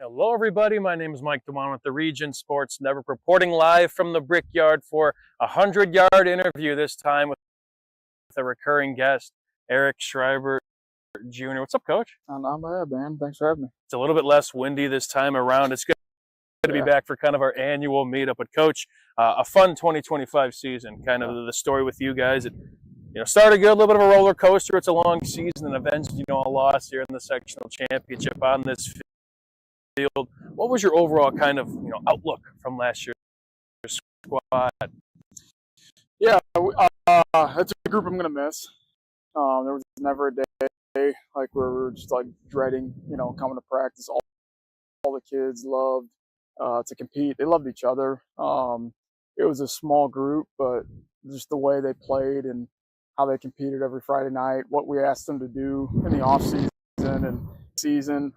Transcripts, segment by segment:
Hello, everybody. My name is Mike DeWan with the Region Sports Network, reporting live from the Brickyard for a 100-yard interview, this time with a recurring guest, Eric Schreiber Jr. What's up, Coach? Not bad, man. Thanks for having me. It's a little bit less windy this time around. It's good to be back for kind of our annual meetup. But, Coach, a fun 2025 season, kind of the story with you guys. It started good, a little bit of a roller coaster. It's a long season, and eventually, a loss here in the sectional championship on this field. What was your overall kind of outlook from last year's squad? Yeah, it's a group I'm gonna miss. There was never a day like where we were just like dreading, coming to practice. All the kids loved to compete. They loved each other. It was a small group, but just the way they played and how they competed every Friday night, what we asked them to do in the off season and season,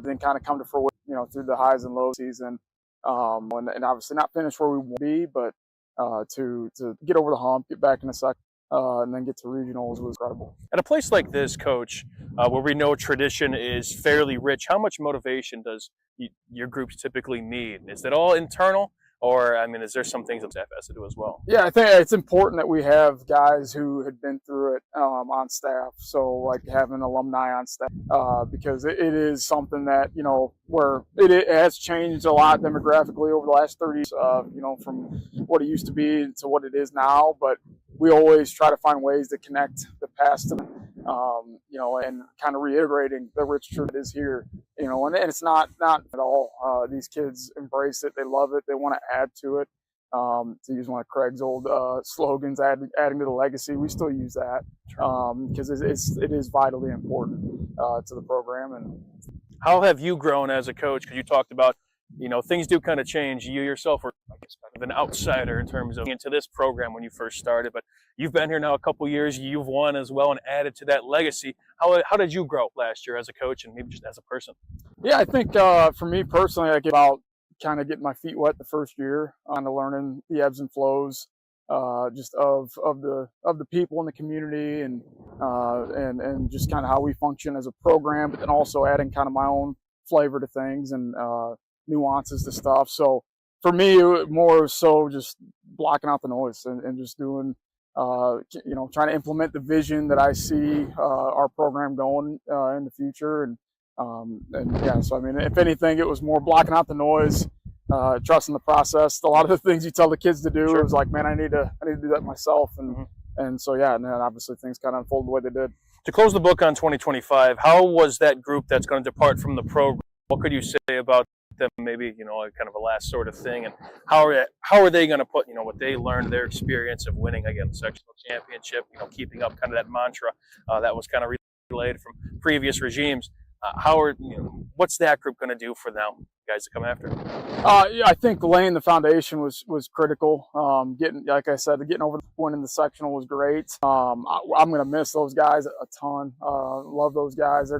then kind of come to fruition, through the highs and lows season, and obviously not finish where we want to be, but to get over the hump, get back in the second, and then get to regionals was incredible. At a place like this, Coach, where we know tradition is fairly rich, how much motivation does your groups typically need? Is it all internal? Or, is there some things that staff has to do as well? Yeah, I think it's important that we have guys who had been through it on staff. So, like having alumni on staff, because it is something that, where it has changed a lot demographically over the last 30 years, from what it used to be to what it is now. But we always try to find ways to connect the past to, and kind of reiterating the rich truth that is here, and it's not at all. These kids embrace it. They love it. They want to add to it. To use one of Craig's old slogans, adding to the legacy, we still use that because it is vitally important to the program. And how have you grown as a coach? Because you talked about, things do kind of change. You yourself were, I guess, kind of an outsider in terms of into this program when you first started, but you've been here now a couple years. You've won as well and added to that legacy. How did you grow last year as a coach and maybe just as a person? Yeah, I think for me personally, I get about kind of getting my feet wet the first year on learning the ebbs and flows, just of the people in the community and just kind of how we function as a program, but then also adding kind of my own flavor to things and nuances to stuff. So for me, more so just blocking out the noise and just doing, trying to implement the vision that I see our program going in the future. And yeah, so if anything, it was more blocking out the noise, trusting the process. A lot of the things you tell the kids to do, It was like, man, I need to do that myself. And so yeah, and then obviously things kind of unfolded the way they did. To close the book on 2025, how was that group that's going to depart from the program? What could you say about them, maybe kind of a last sort of thing, and how are they going to put what they learned, their experience of winning again the sectional championship, keeping up kind of that mantra that was kind of relayed from previous regimes? What's that group going to do for them, guys, to come after? Yeah, I think laying the foundation was critical. Like I said, getting over winning the sectional was great. I'm going to miss those guys a ton. Love those guys.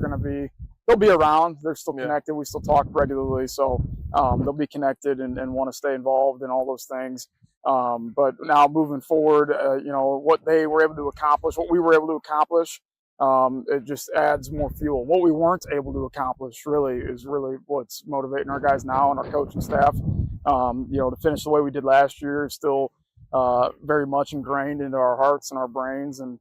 They'll be around. They're still connected. We still talk regularly. So they'll be connected and want to stay involved in all those things. But now moving forward, what they were able to accomplish, what we were able to accomplish, it just adds more fuel. What we weren't able to accomplish is really what's motivating our guys now and our coaching staff. To finish the way we did last year is still very much ingrained into our hearts and our brains. And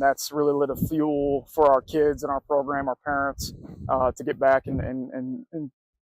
that's really lit a fuel for our kids and our program, our parents, to get back and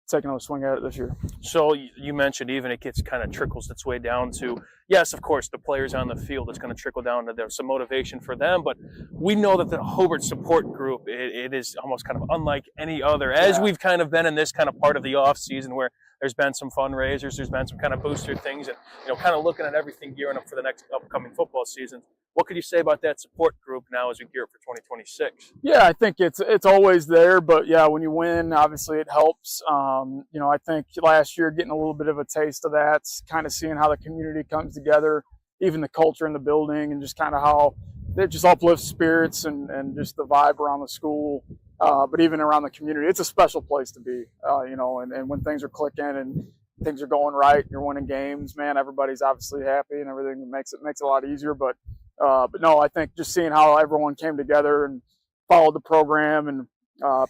take another swing at it this year. So you mentioned even it kind of trickles its way down to, yes, of course, the players on the field. It's going to trickle down to there's some motivation for them, but we know that the Hobart support group, it is almost kind of unlike any other, as we've kind of been in this kind of part of the off season where there's been some fundraisers, there's been some kind of booster things, and kind of looking at everything gearing up for the next upcoming football season. What could you say about that support group now as we gear up for 2026? Yeah, I think it's always there, but yeah, when you win, obviously it helps. I think last year getting a little bit of a taste of that, kind of seeing how the community comes together, even the culture in the building, and just kind of how it just uplifts spirits and just the vibe around the school. But even around the community, it's a special place to be, and when things are clicking and things are going right, you're winning games, man, everybody's obviously happy and everything makes it a lot easier. But no, I think just seeing how everyone came together and followed the program and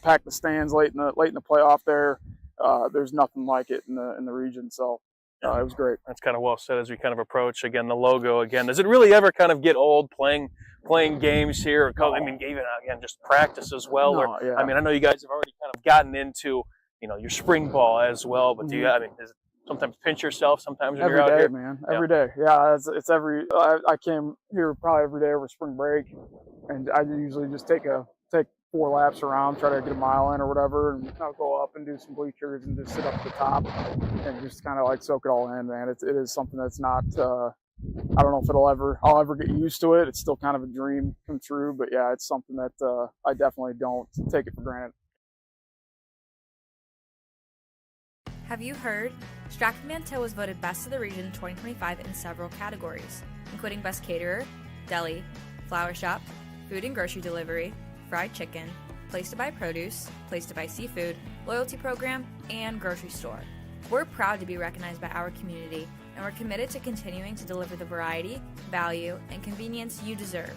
packed the stands late in the playoff there, there's nothing like it in the region. So it was great. That's kind of well said as we kind of approach again the logo again. Does it really ever kind of get old playing games here? I mean, even again just practice as well. No, Or yeah. I mean, I know you guys have already kind of gotten into your spring ball as well. But do you? I mean, does it sometimes pinch yourself? Sometimes when you're out here, man. Every day. Yeah, it's every. I came here probably every day over spring break, and I usually just take 4 laps around, try to get a mile in or whatever, and I'll go up and do some bleachers and just sit up at the top and just kind of like soak it all in, man. It is something that's not. I don't know if I'll ever get used to it. It's still kind of a dream come true, but yeah, it's something that I definitely don't take it for granted. Have you heard? Strachan-Manteau was voted Best of the Region 2025 in several categories, including Best Caterer, Deli, Flower Shop, Food and Grocery Delivery, Fried Chicken, Place to Buy Produce, Place to Buy Seafood, Loyalty Program, and Grocery Store. We're proud to be recognized by our community, and we're committed to continuing to deliver the variety, value, and convenience you deserve.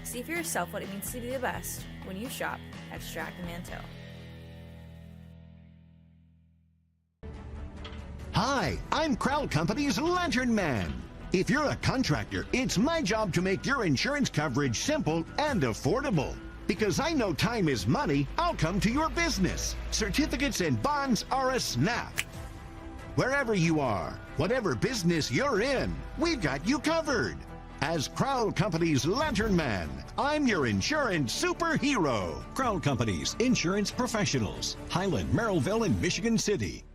See for yourself what it means to be the best when you shop at Strachan-Manteau. Hi, I'm Crowell Company's Lantern Man. If you're a contractor, it's my job to make your insurance coverage simple and affordable. Because I know time is money, I'll come to your business. Certificates and bonds are a snap. Wherever you are, whatever business you're in, we've got you covered. As Crowell Company's Lantern Man, I'm your insurance superhero. Crowell Company's Insurance Professionals, Highland, Merrillville, and Michigan City.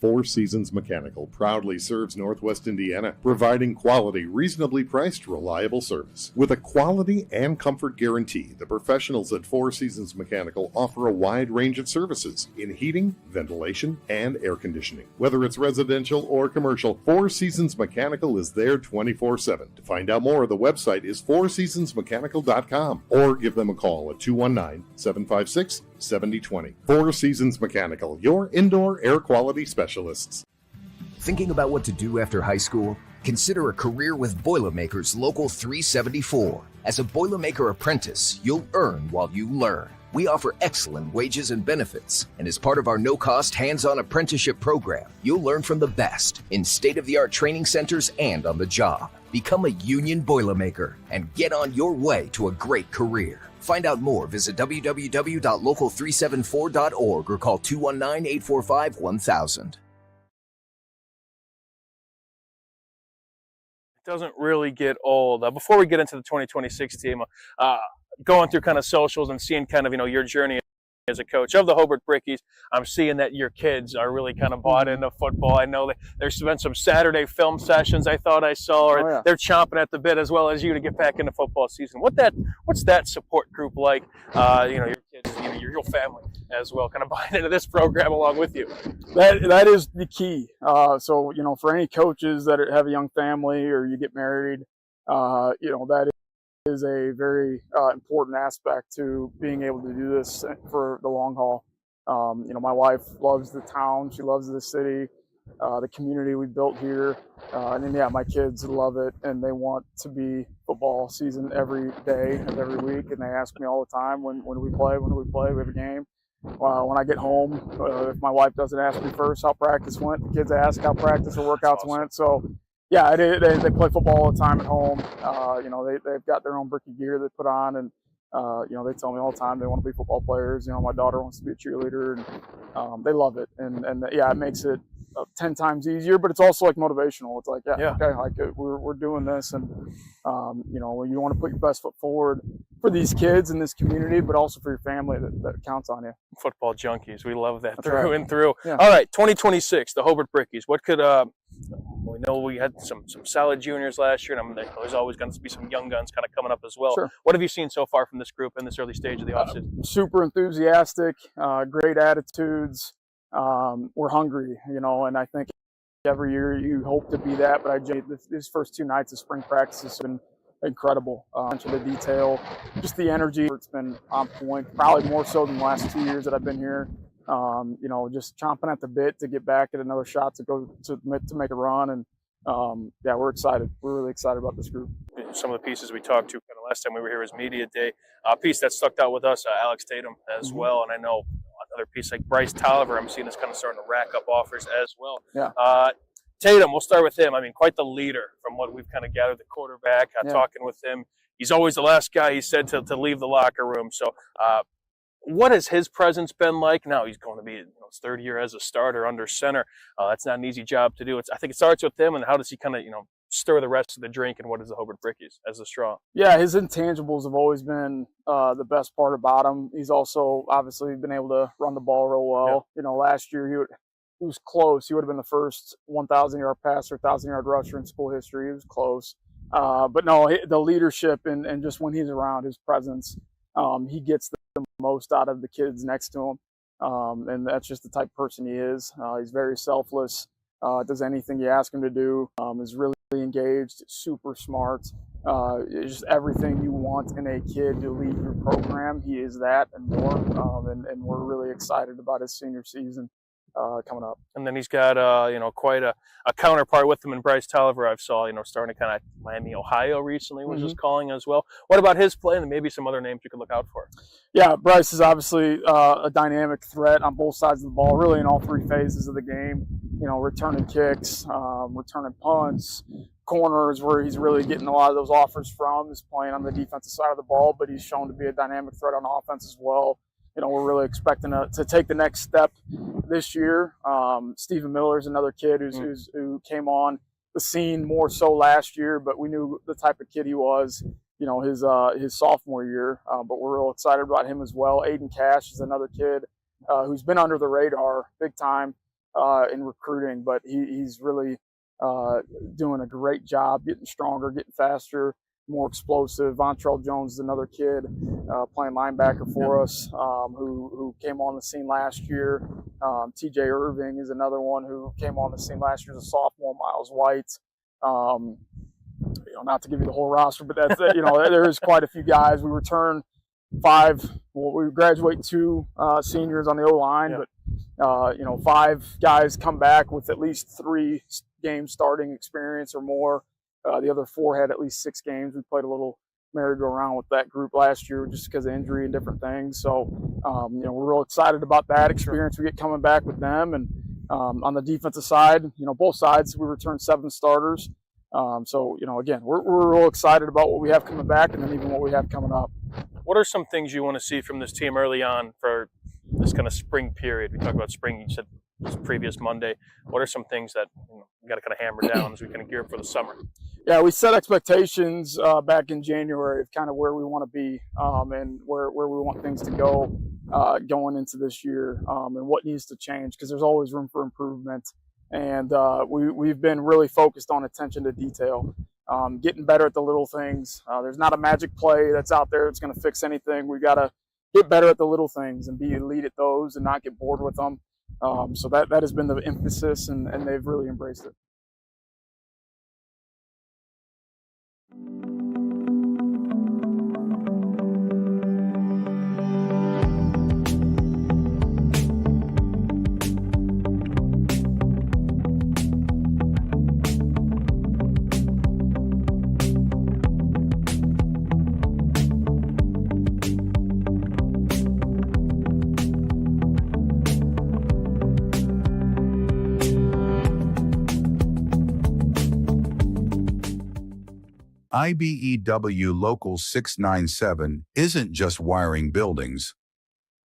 Four Seasons Mechanical proudly serves Northwest Indiana, providing quality, reasonably priced, reliable service. With a quality and comfort guarantee, the professionals at Four Seasons Mechanical offer a wide range of services in heating, ventilation, and air conditioning. Whether it's residential or commercial, Four Seasons Mechanical is there 24/7. To find out more, the website is fourseasonsmechanical.com or give them a call at 219-756-7020. Four Seasons Mechanical, your indoor air quality specialists. Thinking about what to do after high school? Consider a career with Boilermakers Local 374. As a Boilermaker apprentice, you'll earn while you learn. We offer excellent wages and benefits, and as part of our no-cost hands-on apprenticeship program, you'll learn from the best in state-of-the-art training centers and on the job. Become a union Boilermaker and get on your way to a great career. Find out more, visit www.local374.org or call 219-845-1000. It doesn't really get old. Before we get into the 2026 team, going through kind of socials and seeing kind of, your journey as a coach of the Hobart Brickies, I'm seeing that your kids are really kind of bought into football. I know that there's been some Saturday film sessions I thought I saw, or they're chomping at the bit as well as you to get back into football season. What's that support group like? Your kids, your family as well, kind of buying into this program along with you. That is the key. So for any coaches that have a young family or you get married, that is a very important aspect to being able to do this for the long haul. My wife loves the town. She loves the city, the community we built here. And then, my kids love it, and they want to be football season every day of every week. And they ask me all the time, when do we play? When do we play? We have a game. When I get home, if my wife doesn't ask me first how practice went, the kids ask how practice or workouts went. So, yeah, they play football all the time at home. They've got their own bricky gear they put on, and they tell me all the time they want to be football players. My daughter wants to be a cheerleader, and they love it. And it makes it 10 times easier, but it's also like motivational. It's like, okay, we're doing this, and you want to put your best foot forward for these kids in this community, but also for your family that counts on you. Football junkies, we love that. That's through right. and through. Yeah. All right, 2026, the Hobart Brickies. What could we know we had some solid juniors last year, and there's always going to be some young guns kind of coming up as well. Sure. What have you seen so far from this group in this early stage of the offseason? Super enthusiastic, great attitudes. We're hungry, and I think every year you hope to be that, but these first 2 nights of spring practice has been incredible. The detail, just the energy, it's been on point, probably more so than the last 2 years that I've been here. Just chomping at the bit to get back at another shot to go to make a run. And we're excited. We're really excited about this group. Some of the pieces we talked to kind of last time we were here was media day. A piece that stuck out with us, Alex Tatum as well. And I know another piece like Bryce Tolliver, I'm seeing is kind of starting to rack up offers as well. Yeah. Tatum, we'll start with him. I mean, quite the leader from what we've kind of gathered, the quarterback, talking with him. He's always the last guy, he said, to leave the locker room. So what has his presence been like? Now he's going to be his third year as a starter under center. That's not an easy job to do. I think it starts with him, and how does he kind of, stir the rest of the drink, and what is the Hobart Brickies as a straw? Yeah, his intangibles have always been the best part about him. He's also obviously been able to run the ball real well. Yeah. Last year he was close. He would have been the first 1,000-yard passer, 1,000-yard rusher in school history. He was close. But no, the leadership and just when he's around, his presence, he gets the most out of the kids next to him. And that's just the type of person he is. He's very selfless, does anything you ask him to do, is really engaged, super smart. It's just everything you want in a kid to lead your program. He is that and more. And we're really excited about his senior season coming up. And then he's got quite a counterpart with him in Bryce Tolliver. I've saw starting to kind of Miami, Ohio recently was just calling as well. What about his play, and maybe some other names you could look out for? Yeah, Bryce is obviously a dynamic threat on both sides of the ball, really in all three phases of the game. Returning kicks, returning punts, corners, where he's really getting a lot of those offers from. He's playing on the defensive side of the ball, but he's shown to be a dynamic threat on offense as well. We're really expecting to take the next step this year. Stephen Miller is another kid who came on the scene more so last year, but we knew the type of kid he was, his sophomore year. But we're real excited about him as well. Aiden Cash is another kid who's been under the radar big time in recruiting, but he's really doing a great job, getting stronger, getting faster, more explosive. Vontrell Jones is another kid playing linebacker for us who came on the scene last year. TJ Irving is another one who came on the scene last year as a sophomore. Miles White. Not to give you the whole roster, but that's there is quite a few guys. We return 5. Well, we graduate 2 seniors on the O-line, but 5 guys come back with at least 3 games starting experience or more. The other 4 had at least 6 games. We played a little merry-go-round with that group last year just because of injury and different things. So, we're real excited about that experience we get coming back with them. And on the defensive side, both sides, we return 7 starters. Again, we're real excited about what we have coming back and then even what we have coming up. What are some things you want to see from this team early on for this kind of spring period? We talked about spring, you said this previous Monday. What are some things that we got to kind of hammer down as we kind of gear up for the summer? Yeah, we set expectations back in January of kind of where we want to be and where we want things to go going into this year and what needs to change, because there's always room for improvement. And we've been really focused on attention to detail, getting better at the little things. There's not a magic play that's out there that's going to fix anything. We got to get better at the little things and be elite at those and not get bored with them. So that has been the emphasis, and they've really embraced it. IBEW Local 697 isn't just wiring buildings.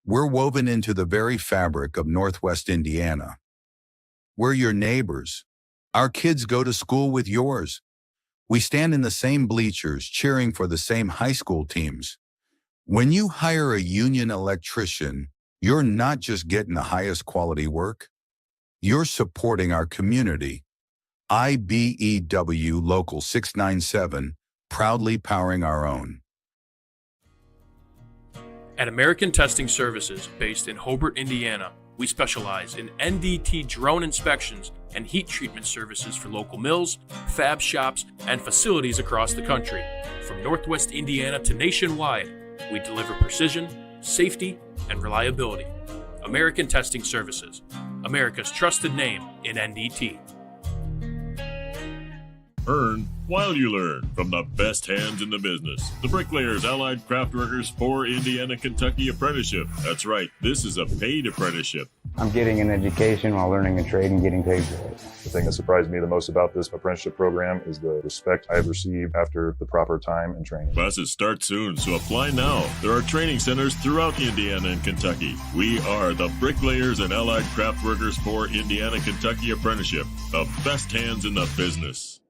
We're woven into the very fabric of Northwest Indiana. We're your neighbors. Our kids go to school with yours. We stand in the same bleachers cheering for the same high school teams. When you hire a union electrician, you're not just getting the highest quality work. You're supporting our community. IBEW Local 697, proudly powering our own. At American Testing Services, based in Hobart, Indiana, we specialize in NDT drone inspections and heat treatment services for local mills, fab shops, and facilities across the country. From Northwest Indiana to nationwide, we deliver precision, safety, and reliability. American Testing Services, America's trusted name in NDT. Earn while you learn from the best hands in the business. The Bricklayers Allied Craft Workers for Indiana, Kentucky Apprenticeship. That's right, this is a paid apprenticeship. I'm getting an education while learning a trade and getting paid for it. The thing that surprised me the most about this apprenticeship program is the respect I have received after the proper time and training. Classes start soon, so apply now. There are training centers throughout Indiana and Kentucky. We are the Bricklayers and Allied Craft Workers for Indiana, Kentucky Apprenticeship. The best hands in the business.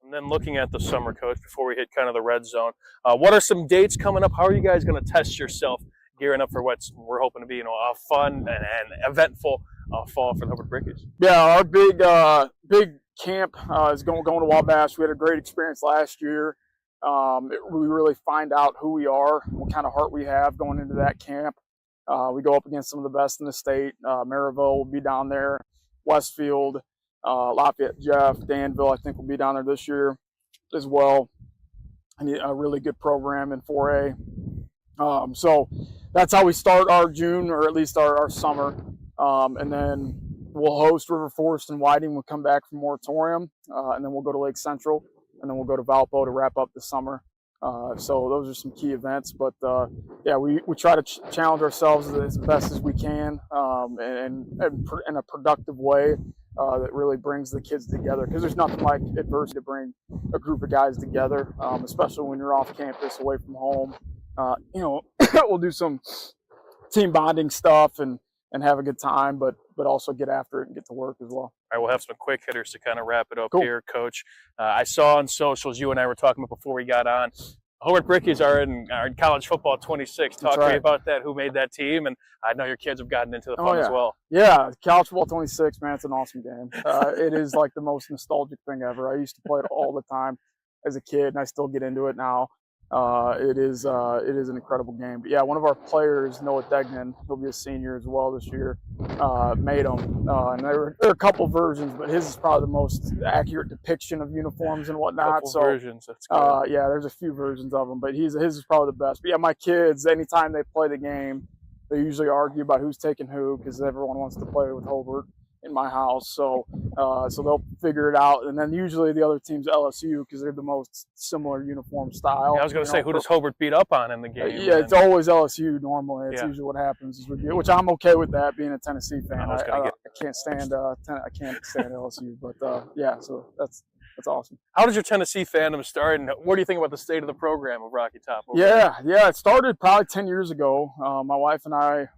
And then looking at the summer, Coach, before we hit kind of the red zone, what are some dates coming up? How are you guys going to test yourself, gearing up for what we're hoping to be, a fun and eventful fall for the Hubbard Brickies? Yeah, our big camp is going to Wabash. We had a great experience last year. We really find out who we are, what kind of heart we have going into that camp. We go up against some of the best in the state. Maryville will be down there, Westfield, Lafayette, Jeff, Danville, I think will be down there this year as well. And a really good program in 4A. So that's how we start our June, or at least our summer. And then we'll host River Forest and Whiting. We'll come back from moratorium, and then we'll go to Lake Central, and then we'll go to Valpo to wrap up the summer. So those are some key events, but yeah, we try to challenge ourselves as best as we can, and in a productive way that really brings the kids together, because there's nothing like adversity to bring a group of guys together, especially when you're off campus away from home. We'll do some team bonding stuff and have a good time, but also get after it and get to work as well. All right, we'll have some quick hitters to kind of wrap it up Cool. here, Coach. I saw on socials, you and I were talking about before we got on, Hobart Brickies are in college football 26. Talk to me about that, who made that team, and I know your kids have gotten into the fun as well. Yeah, college football 26, man, it's an awesome game. It is like the most nostalgic thing ever. I used to play it all the time as a kid, and I still get into it now. It is an incredible game. But yeah, one of our players, Noah Degnan, he'll be a senior as well this year, made them. And there are a couple versions, but his is probably the most accurate depiction of uniforms and whatnot. Couple versions, that's good. Yeah, there's a few versions of them, but his is probably the best. But yeah, my kids, anytime they play the game, they usually argue about who's taking who, because everyone wants to play with Hobart in my house. So they'll figure it out, and then usually the other team's LSU, because they're the most similar uniform style. Yeah, I was going to say, who does Hobart beat up on in the game? Yeah, it's always LSU normally. It's usually what happens is which I'm okay with that, being a Tennessee fan. I can't stand LSU, but yeah, so that's awesome. How does your Tennessee fandom start, and what do you think about the state of the program of Rocky Top? Yeah, it started probably 10 years ago. My wife and I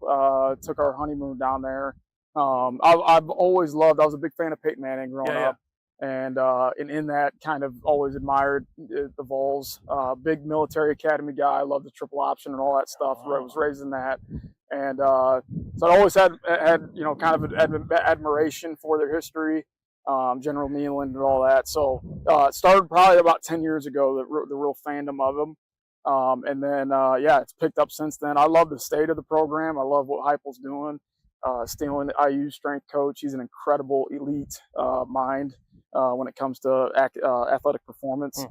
took our honeymoon down there. I've always loved, I was a big fan of Peyton Manning growing up, and in that kind of always admired the Vols. Big military academy guy, loved the triple option and all that stuff. I was raised in that, and so I always had kind of admiration for their history, General Neyland and all that. So it started probably about 10 years ago, the real fandom of them. And then it's picked up since then. I love the state of the program. I love what Heupel's doing. Stealing the IU strength coach. He's an incredible elite mind when it comes to athletic performance.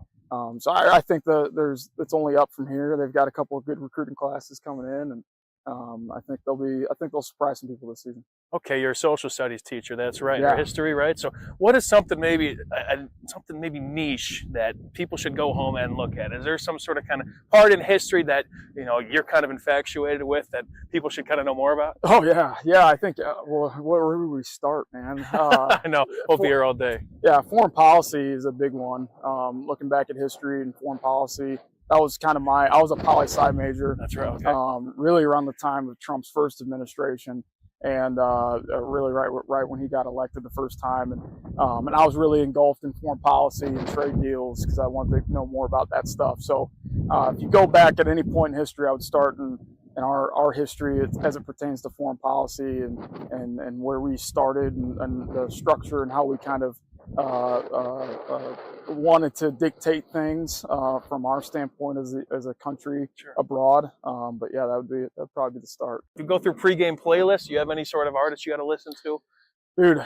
So I think it's only up from here. They've got a couple of good recruiting classes coming in, and I think they'll surprise some people this season. Okay, you're a social studies teacher. That's right. Or history, right? So, what is something maybe niche that people should go home and look at? Is there some sort of kind of part in history that you're kind of infatuated with that people should kind of know more about? Oh yeah. I think where would we start, man? I know we'll be here all day. Yeah, foreign policy is a big one. Looking back at history and foreign policy. That was kind of I was a poli-sci major. That's right. Okay. Really around the time of Trump's first administration, and really right when he got elected the first time, and I was really engulfed in foreign policy and trade deals because I wanted to know more about that stuff. So if you go back at any point in history, I would start in our history as it pertains to foreign policy and where we started and the structure and how we kind of wanted to dictate things from our standpoint as a country abroad. But yeah, that'd probably be the start. If you go through pregame playlists, you have any sort of artists you got to listen to? Dude,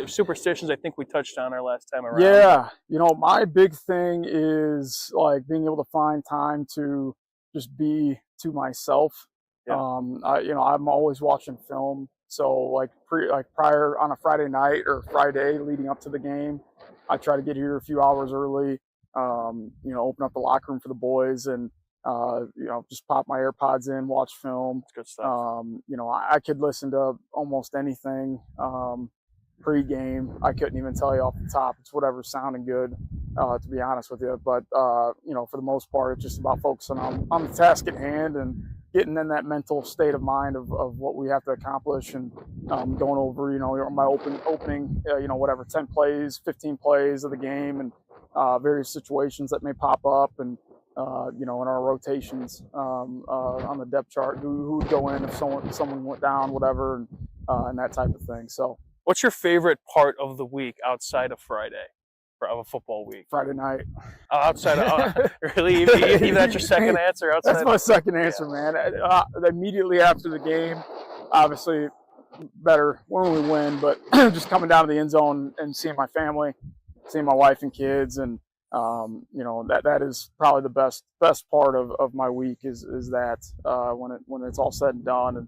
superstitions, I think we touched on our last time around. Yeah, my big thing is like being able to find time to just be to myself. Yeah. I'm always watching film. So like prior on a Friday night or Friday leading up to the game, I try to get here a few hours early. Open up the locker room for the boys and just pop my AirPods in, watch film. Good stuff. I could listen to almost anything pre-game. I couldn't even tell you off the top. It's whatever's sounding good, to be honest with you. But for the most part, it's just about focusing on the task at hand and getting in that mental state of mind of what we have to accomplish and going over, my opening, 10 plays, 15 plays of the game and various situations that may pop up and, in our rotations on the depth chart, who would go in if someone went down, whatever, and that type of thing. So, what's your favorite part of the week outside of Friday, of a football week? Friday night. Outside of really, even that's your second answer. Outside. That's my second answer, man. Immediately after the game, obviously better when we win, but just coming down to the end zone and seeing my family, seeing my wife and kids, and that is probably the best part of my week is that when it's all said and done and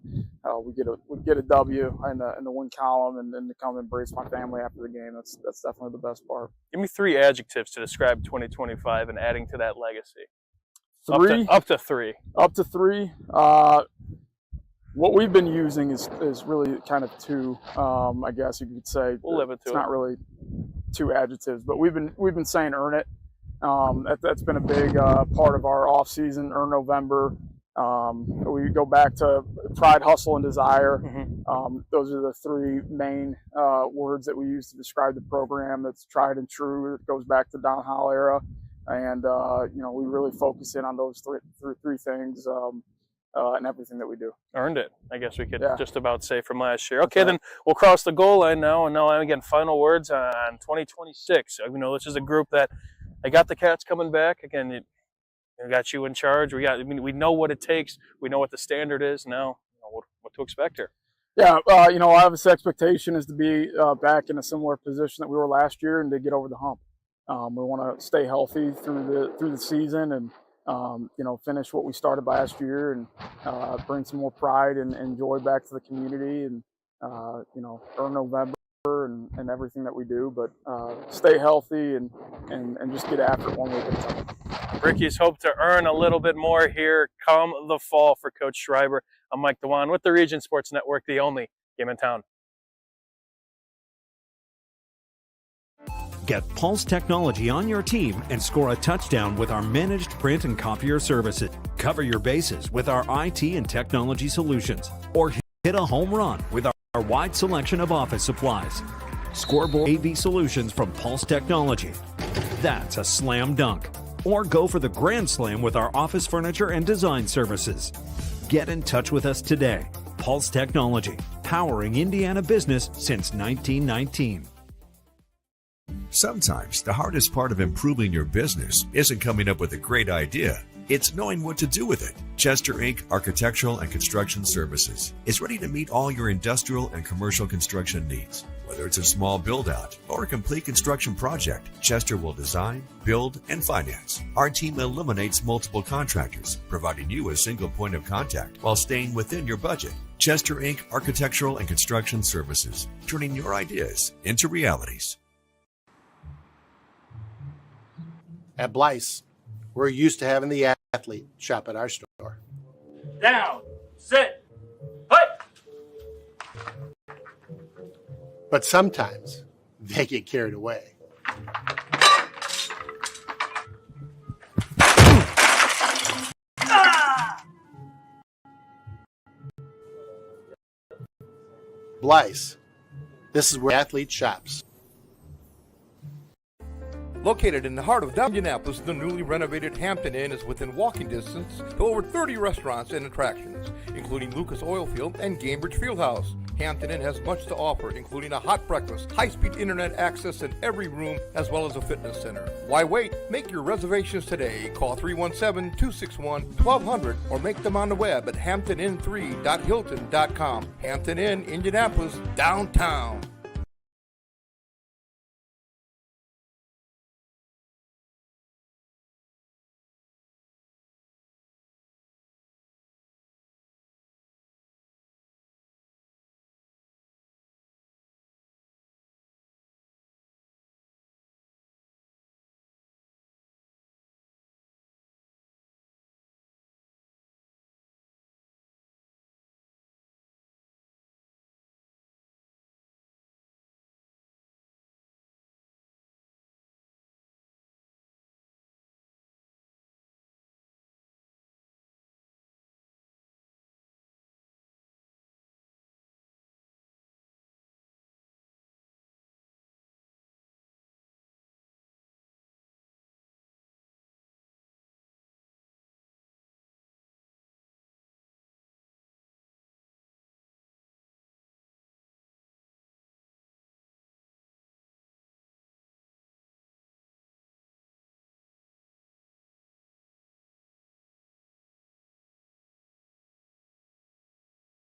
we get a W in the win column and then to come embrace my family after the game. That's definitely the best part. Give me 3 adjectives to describe 2025 and adding to that legacy. 3 up to 3. Up to 3. What we've been using is really kind of 2. I guess you could say. We'll live it to it's not really 2 adjectives, but we've been saying earn it. That's been a big part of our off season. Earn November. We go back to pride, hustle, and desire. Mm-hmm. Those are the 3 main words that we use to describe the program. That's tried and true. It goes back to Don Howell era, and we really focus in on those three things. And everything that we do. Earned it, I guess we could Yeah. just about say from last year. Okay, then we'll cross the goal line now. And now, again, final words on 2026. This is a group that I got the Cats coming back. Again, we got you in charge. We know what it takes. We know what the standard is. Now, what to expect here. Yeah, our expectation is to be back in a similar position that we were last year and to get over the hump. We want to stay healthy through the season and finish what we started last year and bring some more pride and joy back to the community and, earn November and everything that we do, but stay healthy and just get after it one week at a time. Brickies hope to earn a little bit more here come the fall for Coach Schreiber. I'm Mike Dewan with the Region Sports Network, the only game in town. Get Pulse Technology on your team and score a touchdown with our managed print and copier services. Cover your bases with our IT and technology solutions. Or hit a home run with our wide selection of office supplies. Scoreboard AV solutions from Pulse Technology. That's a slam dunk. Or go for the grand slam with our office furniture and design services. Get in touch with us today. Pulse Technology, powering Indiana business since 1919. Sometimes the hardest part of improving your business isn't coming up with a great idea. It's knowing what to do with it. Chester Inc. Architectural and Construction Services is ready to meet all your industrial and commercial construction needs. Whether it's a small build-out or a complete construction project, Chester will design, build, and finance. Our team eliminates multiple contractors, providing you a single point of contact while staying within your budget. Chester Inc. Architectural and Construction Services, turning your ideas into realities. At Blyce, we're used to having the athlete shop at our store. Down, sit, put. But sometimes they get carried away. Blyce, this is where the athlete shops. Located in the heart of Indianapolis, the newly renovated Hampton Inn is within walking distance to over 30 restaurants and attractions, including Lucas Oilfield and Gamebridge Fieldhouse. Hampton Inn has much to offer, including a hot breakfast, high-speed internet access in every room, as well as a fitness center. Why wait? Make your reservations today. Call 317-261-1200 or make them on the web at hamptonin3.hilton.com. Hampton Inn, Indianapolis, downtown.